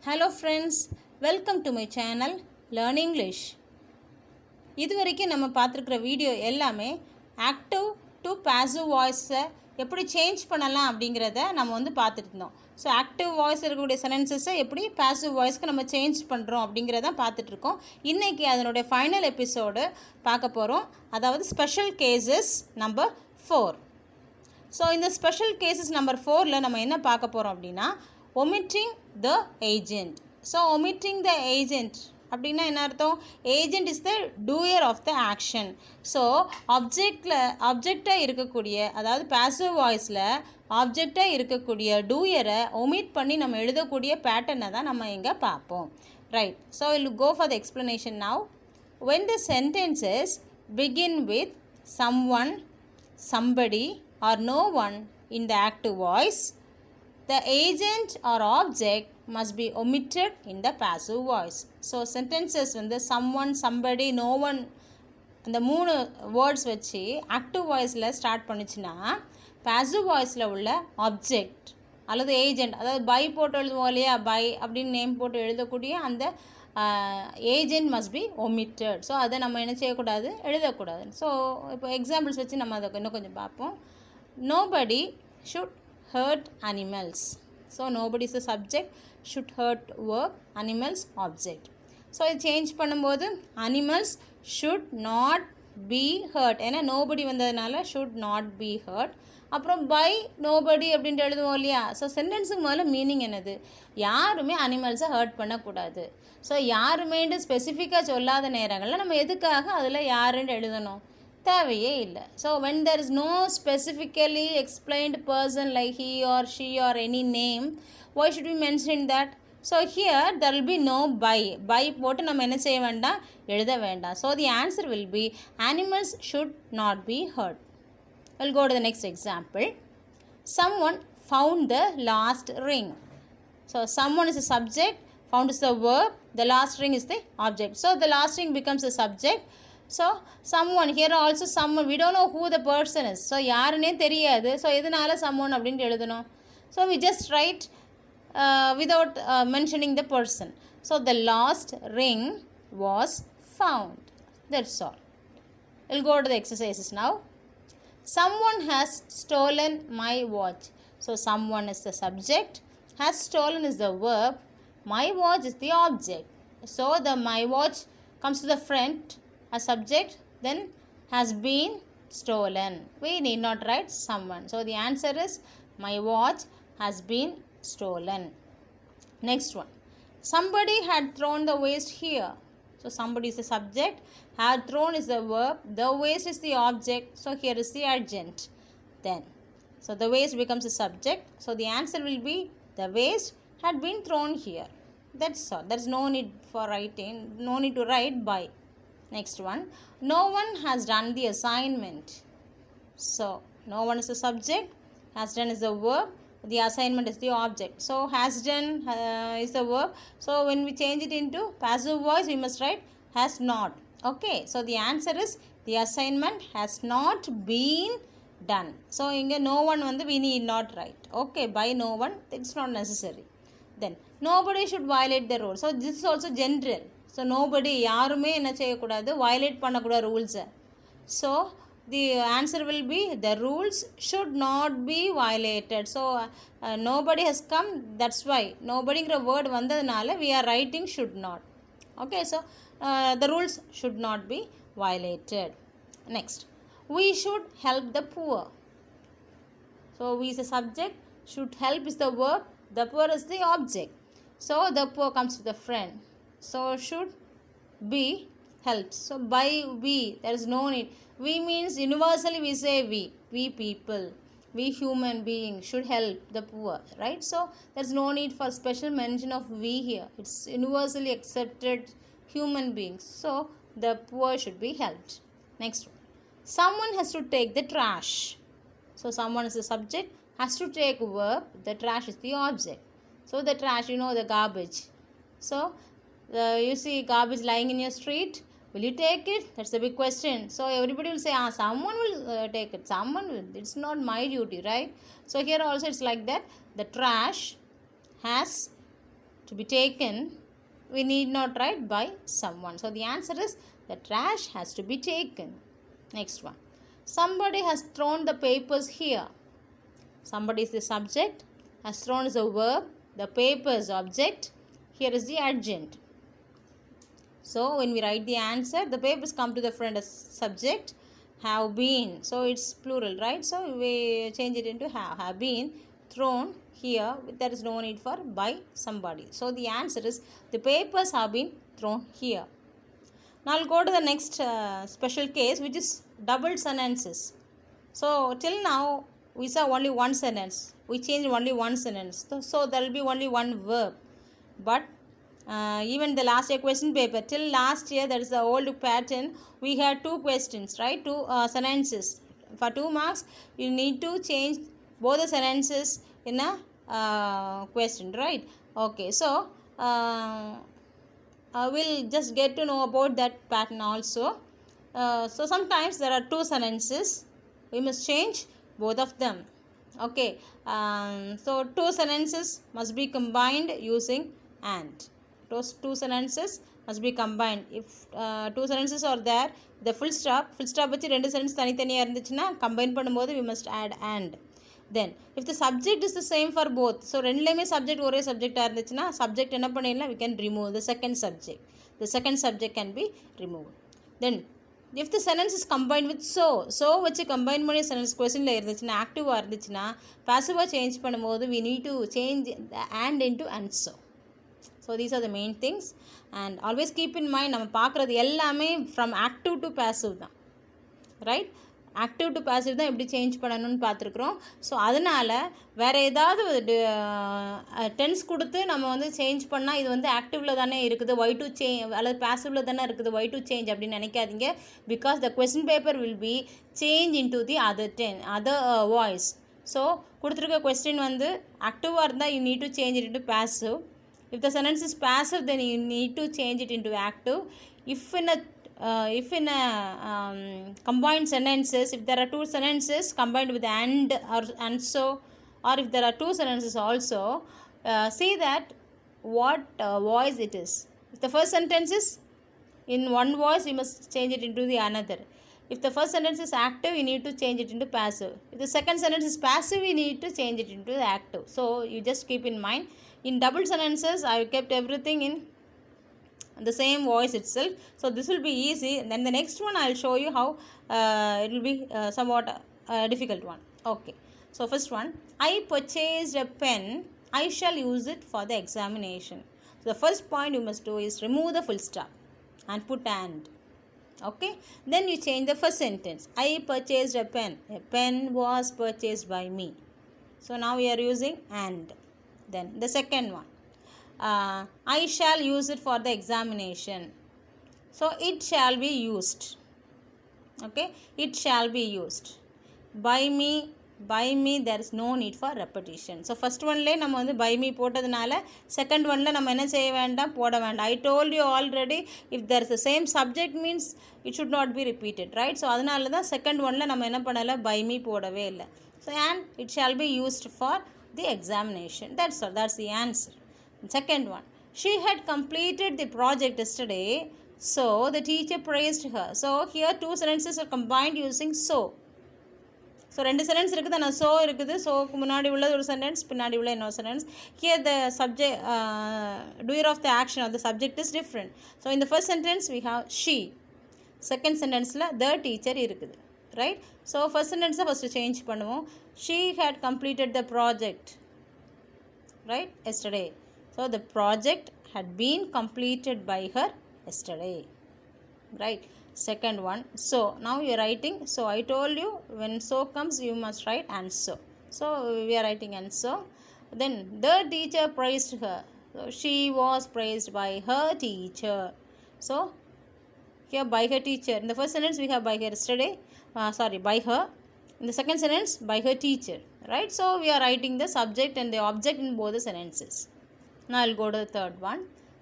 Hello friends, welcome to my channel Learn English. இதுவரைக்கும் நம்ம பார்த்துருக்கிற video எல்லாமே ஆக்டிவ் டு பாசிவ் வாய்ஸை எப்படி சேஞ்ச் பண்ணலாம் அப்படிங்கிறத நம்ம பார்த்துட்டு இருந்தோம். ஸோ ஆக்டிவ் வாய்ஸ் இருக்கக்கூடிய சென்டென்சஸை எப்படி பாசிவ் வாய்ஸ்க்கு நம்ம சேஞ்ச் பண்ணுறோம் அப்படிங்கிறத பார்த்துட்ருக்கோம். இன்றைக்கி அதனுடைய ஃபைனல் எபிசோடு பார்க்க போகிறோம், அதாவது ஸ்பெஷல் கேசஸ் நம்பர் 4. ஸோ இந்த ஸ்பெஷல் கேசஸ் நம்பர் 4ல் நம்ம என்ன பார்க்க போகிறோம் அப்படின்னா omitting the agent. So omitting the agent அப்படின்னா என்ன அர்த்தம்? Agent is the doer of the action. So ஆப்ஜெக்டாக இருக்கக்கூடிய, அதாவது பாசிவ் வாய்ஸில் ஆப்ஜெக்டாக இருக்கக்கூடிய டூயரை ஒமிட் பண்ணி நம்ம எழுதக்கூடிய பேட்டர்னை தான் நம்ம இங்கே பார்ப்போம். Right, so will go for the explanation now. when the sentences begin with someone, somebody or no one in the active voice, the agent or object must be omitted in the passive voice. So sentences வந்து someone, somebody, no one அந்த 3 words வச்சு active வாய்ஸில் start பண்ணிச்சுன்னா passive வாய்ஸில் உள்ள object அல்லது agent, அதாவது by போட்டு எழுதுவோம் இல்லையா, பை அப்படின்னு நேம் போட்டு எழுதக்கூடிய அந்த agent must be omitted. So அதை நம்ம என்ன செய்யக்கூடாது, எழுதக்கூடாது. ஸோ இப்போ எக்ஸாம்பிள்ஸ் வச்சு நம்ம அதை இன்னும் கொஞ்சம் பார்ப்போம். nobody should hurt animals. So nobody is the subject, should hurt verb, animals object. So இது சேஞ்ச் பண்ணும்போது animals should not be hurt, ஏன்னா nobody வந்ததுனால should not be hurt. அப்புறம் by nobody அப்படின்ட்டு எழுதுவோம் இல்லையா. ஸோ சென்டென்ஸுக்கு முதல்ல மீனிங் என்னது, யாருமே அனிமல்ஸை ஹர்ட் பண்ணக்கூடாது. ஸோ யாருமேட்டு ஸ்பெசிஃபிக்காக சொல்லாத நேரங்களில் நம்ம எதுக்காக அதில் யாருன்னு எழுதணும், தேவையே இல்லை. So when there is no specifically explained person like he or she or any name, why should we mention that? So here there will be no by போட்டு நம்ம என்ன செய்ய வேண்டாம், எழுத வேண்டாம். So the answer will be animals should not be hurt. We'll go to the next example. Someone found the lost ring. So someone is a subject, found is the verb, the last ring is the object. So the last ring becomes the subject. So someone, here also someone, we don't know who the person is. So யாருன்னே தெரியாது. So எதனால someone அப்படின்ட்டு எழுதணும். So we just write without mentioning the person. So the lost ring was found. That's all. We'll go to the exercises now. Someone has stolen my watch. So someone is the subject, has stolen is the verb, my watch is the object. So the my watch comes to the front as subject, then has been stolen. We need not write someone. So the answer is my watch has been stolen. Next one. Somebody had thrown the waste here. So somebody is the subject, had thrown is the verb, the waste is the object. So here is the adjunct. Then so the waste becomes a subject. So the answer will be the waste had been thrown here. That's all. There's no need for writing, no need to write by. Next one. No one has done the assignment. So no one is the subject, has done is the verb, the assignment is the object. So has done is the verb. So when we change it into passive voice, we must write has not. Okay, so the answer is the assignment has not been done. So inga no one வந்து we need not write. Okay, by no one, it's not necessary. Then nobody should violate the rule. So this is also general. So nobody, யாருமே என்ன செய்யக்கூடாது, violate பண்ணக்கூடாது ரூல்ஸை. So the answer will be the rules should not be violated. So nobody has come, that's why நோபடிங்கிற word வந்ததுனால we are writing should not. Okay, so the rules should not be violated. Next, we should help the poor. So we is a subject, should help is the verb, the poor is the object. So the poor comes to the friend. So should be helped. So by we, there is no need. We means universally we say we people, we human beings should help the poor, right? So there is no need for special mention of we here. It's universally accepted human beings. So the poor should be helped. Next one. Someone has to take the trash. So someone is the subject, has to take verb, the trash is the object. So the trash, you know, the garbage. So you see garbage lying in your street, will you take it? That's the big question. So everybody will say, someone will take it, someone will, it's not my duty, right? So here also it's like that, the trash has to be taken, we need not write by someone. So the answer is the trash has to be taken. Next one. Somebody has thrown the papers here. Somebody is the subject, has thrown is a verb, the paper is object, here is the adjunct. So when we write the answer, the papers come to the front as subject, have been, so it's plural, right? So we change it into have been thrown here, there is no need for by somebody. So the answer is the papers have been thrown here. Now I'll go to the next special case, which is double sentences. So till now we saw only one sentence, we changed only one sentence, so there will be only one verb. But even the last year question paper, till last year, that is the old pattern, we had two questions, right? Two sentences. For 2 marks, you need to change both the sentences in a question, right? Okay, so we'll just get to know about that pattern also. So sometimes there are two sentences, we must change both of them. Okay, so two sentences must be combined using and. Those two sentences must be combined. If two sentences are there, the full stop வச்சு ரெண்டு sentence தனித்தனியாக இருந்துச்சுன்னா combine பண்ணும்போது we must add and. Then if the subject is the same for both, so ரெண்டுலேயுமே subject ஒரே சப்ஜெக்டாக இருந்துச்சுன்னா subject என்ன பண்ணிடலாம், we can remove the second subject. The second subject can be removed. Then if the sentence is combined with so வச்சு combine பண்ணி sentence கொஸ்டினில் இருந்துச்சுன்னா ஆக்டிவாக இருந்துச்சுன்னா பாசிவாக சேஞ்ச் பண்ணும்போது we need to change the and into and so. So these are the main things, and always keep in mind நம்ம பார்க்குறது எல்லாமே from active to passive தான், right? active to passive தான் எப்படி சேஞ்ச் பண்ணணும்னு பார்த்துருக்குறோம். ஸோ அதனால் வேறு ஏதாவது டென்ஸ் கொடுத்து நம்ம வந்து சேஞ்ச் பண்ணால் இது வந்து ஆக்டிவில் தானே இருக்குது, ஒய் டு சேஞ்ச் அல்லது பாசிவில் தானே இருக்குது, ஒய் டு சேஞ்ச் அப்படின்னு நினைக்காதீங்க. Because the question paper will be change in to the other voice. So கொடுத்துருக்க கொஸ்டின் வந்து ஆக்டிவாக இருந்தால் you need to change it into passive. If the sentence is passive, then you need to change it into active. If in a combined sentences, if there are two sentences combined with and so, or if there are two sentences also, see that what voice it is. If the first sentence is in one voice, you must change it into the another. If the first sentence is active, you need to change it into passive. If the second sentence is passive, you need to change it into the active. So you just keep in mind. In double sentences, I kept everything in the same voice itself. So this will be easy. Then the next one I will show you how it will be somewhat difficult one. Okay. So first one, I purchased a pen. I shall use it for the examination. So the first point you must do is remove the full stop and put and. Okay. Then you change the first sentence. I purchased a pen. A pen was purchased by me. So now we are using and. Then the second one, I shall use it for the examination. So it shall be used. Okay, it shall be used. By me there is no need for repetition. So first one le நம்ம வந்து by me போட்டதனால second one ல நம்ம என்ன செய்ய வேண்டாம், போட வேண்டாம். I told you already, if there is the same subject means it should not be repeated, right? So அதனால தான் second one ல நம்ம என்ன பண்ணல, by me போடவே இல்லை. So and it shall be used for the examination. That's all. That's the answer. Second one, she had completed the project yesterday, so the teacher praised her. So here two sentences are combined using so. So ரெண்டு sentence இருக்குது, ஆனால் so இருக்குது. சோக்கு முன்னாடி உள்ளது ஒரு sentence, பின்னாடி உள்ள இன்னொரு sentence. Here the subject doer of the action or the subject is different. So in the first sentence we have she. Second sentenceல the teacher இருக்குது, right? So first sentence first change பண்ணுவோம். She had completed the project, right, yesterday. So the project had been completed by her yesterday, right? Second one, so now you are writing. So I told you when so comes you must write and so. So we are writing and so. Then the teacher praised her. So she was praised by her teacher. So here by her teacher. In the first sentence we have by her yesterday. By her. In the second sentence, by her teacher, right? So we are writing the subject and the object in both the sentences. Now I'll go to the third one.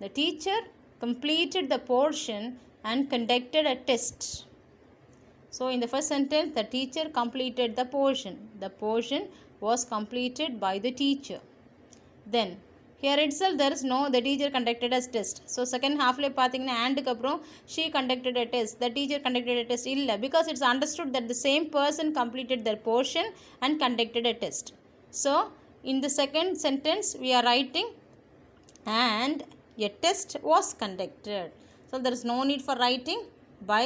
The teacher completed the portion and conducted a test. So in the first sentence, the teacher completed the portion. The portion was completed by the teacher. Then Here itself there is no the teacher conducted a test. So second half la pathina and ku aprom she conducted a test, the teacher conducted a test illa, because it's understood that the same person completed their portion and conducted a test. So in the second sentence we are writing and a test was conducted. So there is no need for writing by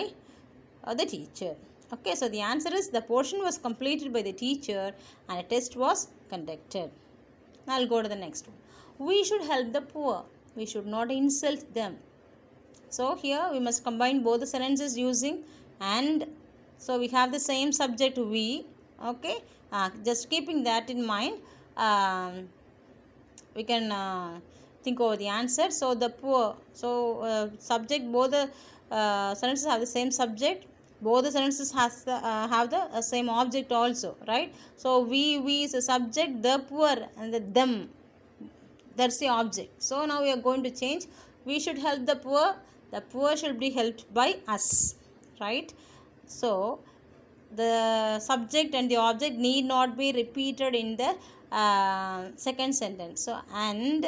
the teacher. Okay, so the answer is the portion was completed by the teacher and a test was conducted. Now I'll go to the next one. We should help the poor. We should not insult them. So here we must combine both the sentences using and. So we have the same subject we. Okay, just keeping that in mind, we can think over the answer. So the poor. So subject, both the sentences have the same subject. Both the sentences have the same object also, right? So we is a subject, the poor and the them, that's the object. So now we are going to change. We should help the poor should be helped by us, right? So the subject and the object need not be repeated in the second sentence. So and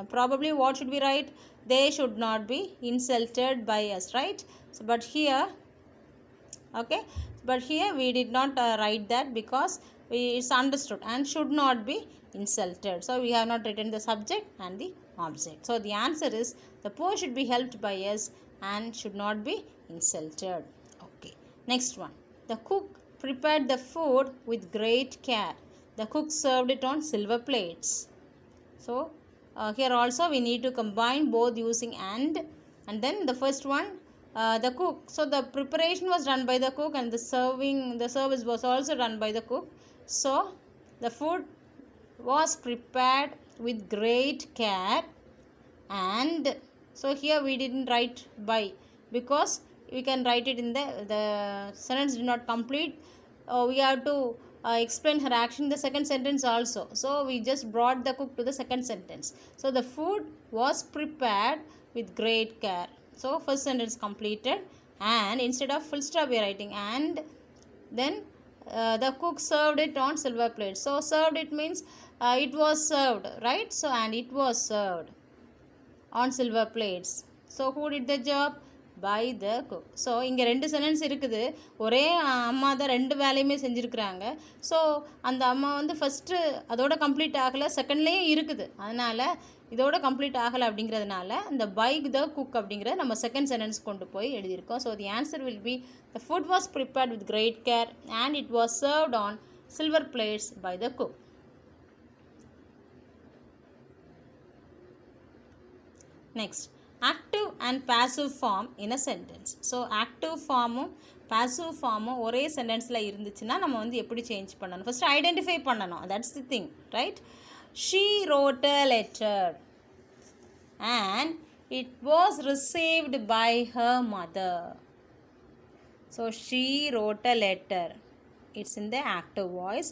probably what should we write? They should not be insulted by us, right? So but here, okay, but here we did not write that because it's understood and should not be insulted. So we have not written the subject and the object. So the answer is the poor should be helped by us and should not be insulted. Okay, next one. The cook prepared the food with great care. The cook served it on silver plates. So here also we need to combine both using and then the first one, the cook. So the preparation was done by the cook and the service was also done by the cook. So the food was prepared with great care, and so here we didn't write by because we can write it in the sentence did not complete. We have to explain her action in the second sentence also. So we just brought the cook to the second sentence. So the food was prepared with great care. So first sentence completed, and instead of full stop we are writing and then the cook served it on silver plates. So served it means it was served, right? So and it was served on silver plates. So who did the job? By the cook. So இங்கே ரெண்டு sentence இருக்குது, ஒரே அம்மா தான் ரெண்டு வேலையுமே செஞ்சுருக்குறாங்க. So அந்த அம்மா வந்து ஃபஸ்ட்டு அதோட கம்ப்ளீட் ஆகலை, செகண்ட்லேயும் இருக்குது, அதனால் இதோட கம்ப்ளீட் ஆகலை அப்படிங்கிறதுனால இந்த பை த குக் அப்படிங்கிறத நம்ம செகண்ட் சென்டென்ஸ் கொண்டு போய் எழுதியிருக்கோம். So the answer will be the food was prepared with great care and it was served on silver plates by the cook. Next, active and passive form in a sentence. So active form-உம் passive form-உம் ஒரே சென்டென்ஸில் இருந்துச்சுன்னா நம்ம வந்து எப்படி change பண்ணணும்? First identify பண்ணணும். That's the thing, right? She wrote a letter and it was received by her mother. So she wrote a letter. It's in the active voice.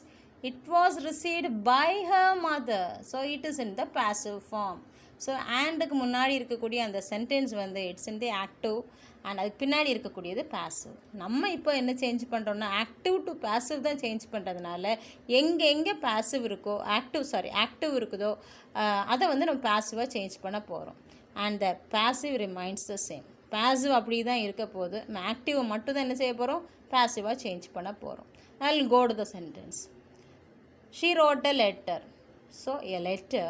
It was received by her mother. So it is in the passive form. So ஆண்டுக்கு முன்னாடி இருக்கக்கூடிய அந்த sentence வந்து it's in the active and அதுக்கு பின்னாடி இருக்கக்கூடியது passive. நம்ம இப்போ என்ன சேஞ்ச் பண்ணுறோம்னா ஆக்டிவ் டு பாசிவ் தான் சேஞ்ச் பண்ணுறதுனால எங்கே பாசிவ் இருக்கோ ஆக்டிவ் இருக்குதோ அதை வந்து நம்ம பாசிவாக சேஞ்ச் பண்ண போகிறோம். And the passive remains the same. Passive அப்படி தான் இருக்க போகுது, நம்ம ஆக்டிவை மட்டும் தான் என்ன செய்ய போகிறோம்? பாசிவாக சேஞ்ச் பண்ண போகிறோம். I will go to the sentence. She wrote a letter. So a letter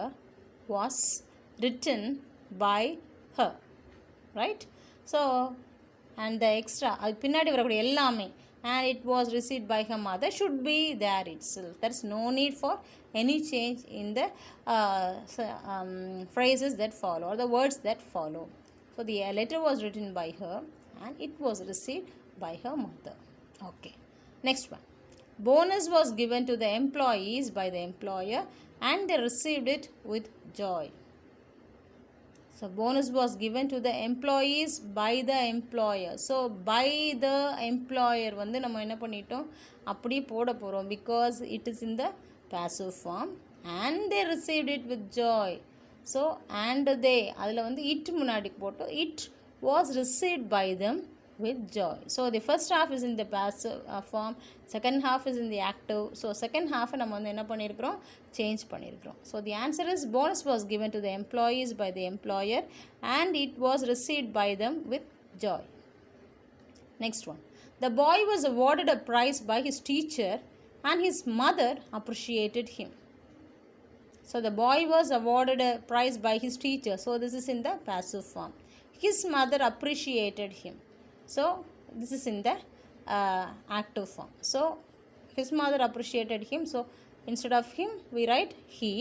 was written by her, right? So and the extra அது பின்னாடி வரக்கூடிய எல்லாமே and it was received by her mother should be there itself. There is no need for any change in the phrases that follow or the words that follow. So the letter was written by her and it was received by her mother. Okay, next one. Bonus was given to the employees by the employer and they received it with joy. So bonus was given to the employees by the employer. So by the employer வந்து நம்ம என்ன பண்ணிட்டோம்? அப்படியே போட போகிறோம் because it is in the passive form and they received it with joy. So and they அதில் வந்து it முன்னாடி போட்டோம். It was received by them with joy. So the first half is in the passive form, second half is in the active. So second half நம்ம வந்து என்ன பண்ணியிருக்கிறோம், change பண்ணியிருக்கிறோம். So the answer is bonus was given to the employees by the employer and it was received by them with joy. Next one. The boy was awarded a prize by his teacher and his mother appreciated him. So the boy was awarded a prize by his teacher. So this is in the passive form. His mother appreciated him. So this is in the active form. So his mother appreciated him. So instead of him we write he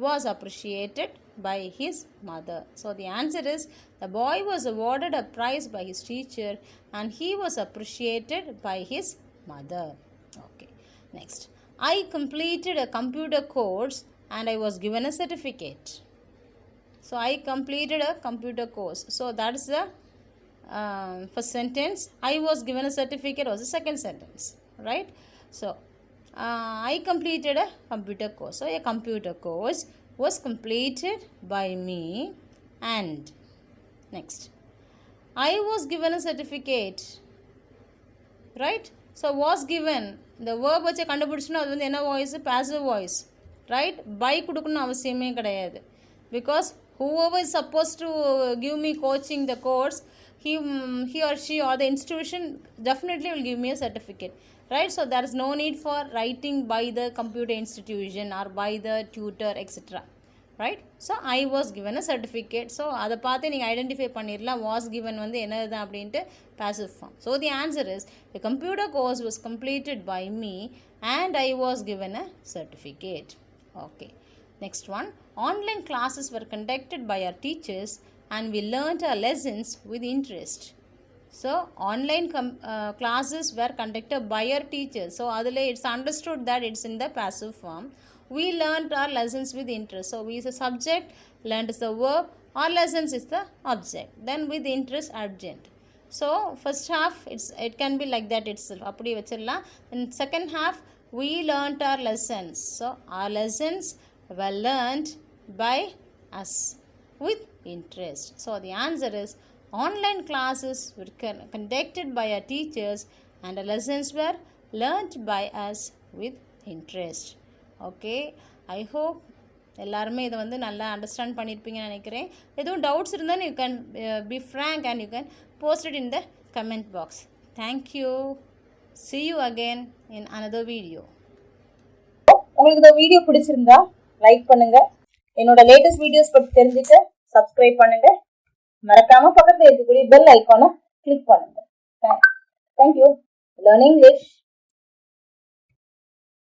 was appreciated by his mother. So the answer is the boy was awarded a prize by his teacher and he was appreciated by his mother. Okay. Next. I completed a computer course and I was given a certificate. So I completed a computer course. So that is the first sentence. I was given a certificate was the second sentence, right? So I completed a computer course. So a computer course was completed by me and next. I was given a certificate, right? So was given, the verb வச்சு கண்டுபிடிச்சுன்னா அது வந்து என்ன voice, passive voice, right? By கொடுக்கணும் அவசியமே கிடையாது, because whoever is supposed to give me coaching the course, he or she or the institution definitely will give me a certificate, right? So there is no need for writing by the computer institution or by the tutor, etc., right? So I was given a certificate. So அதை பார்த்து நீங்கள் identify பண்ணிடலாம் was given வந்து என்னது அப்படின்ட்டு passive form. So the answer is the computer course was completed by me and I was given a certificate. Okay. Next one. Online classes were conducted by our teachers and we learnt our lessons with interest. So online classes were conducted by our teachers. So adile it's understood that it's in the passive form. We learnt our lessons with interest. So we is the subject, learnt is the verb, our lessons is the object. Then with interest adjunct. So first half it can be like that itself. அப்படி வச்சிடலாம். In second half we learnt our lessons. So our lessons were learnt by us with interest. So the answer is online classes were conducted by our teachers and the lessons were learnt by us with interest. Okay, I hope எல்லாருமே இதை வந்து நல்லா understand பண்ணியிருப்பீங்கன்னு நினைக்கிறேன். எதுவும் doubts இருந்தால் you can be frank and you can post it in the comment box. Thank you. see you again in another video. உங்களுக்கு இந்த வீடியோ பிடிச்சிருந்தா லைக் பண்ணுங்க, என்னோட லேட்டஸ்ட் வீடியோஸ் பற்றி தெரிஞ்சுக்க சப்ஸ்கிரைப் பண்ணுங்க, மறக்காம பக்கத்தில் இருக்கக்கூடிய பெல் ஐக்கானை கிளிக் பண்ணுங்க. தேங்க்யூ. Learn English.